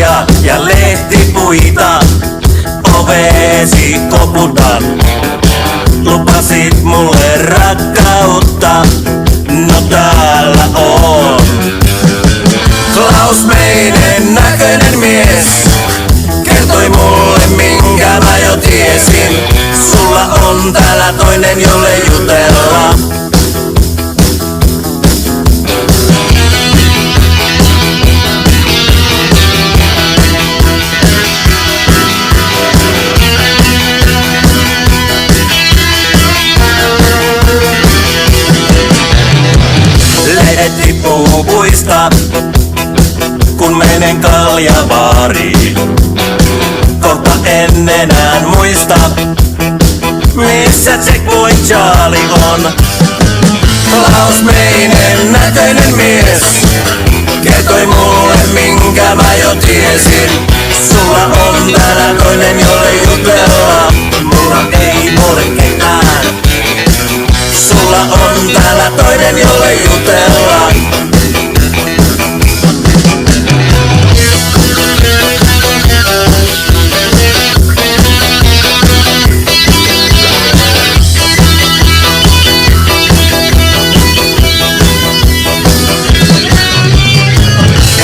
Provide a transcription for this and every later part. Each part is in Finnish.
lehtipuutarhia ja lehtipuita ovesi koputan. Lupasit mulle rakkautta, no täällä on Klaus Meinen näköinen mies. Kertoi mulle minkä mä jo tiesin. Sulla on täällä toinen jolle jutella. Lehdet tippuu puista, kun menen kaljabaariin. Kohta en enää muista, missä Checkpoint Charlie on. Klaus Meinen näköinen mies kertoi mulle minkä mä jo tiesin. Sulla on täällä toinen jolle jutella. Mulla ei ole ketään. Sulla on täällä toinen jolle jutella.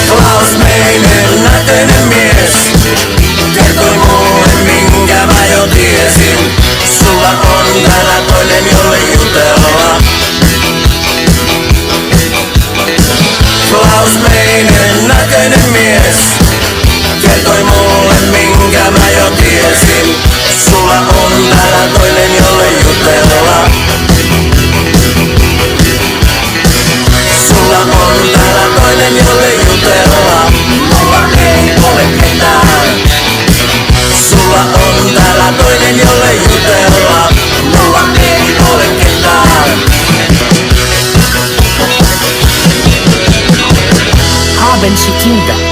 Klaus Meinen näköinen mies kertoi mulle minkä mä jo tiesin. Sulla on täällä toinen jolle jutella. Klaus Meinen näköinen mies kertoi mulle minkä mä jo tiesin. Sulla on täällä toinen jolle jutella. Sulla on täällä toinen jolle jutella. Mulla ei ole ketään. Sulla on täällä toinen jolle jutella. Mulla ei ole ketään. Haben Sie Kinder?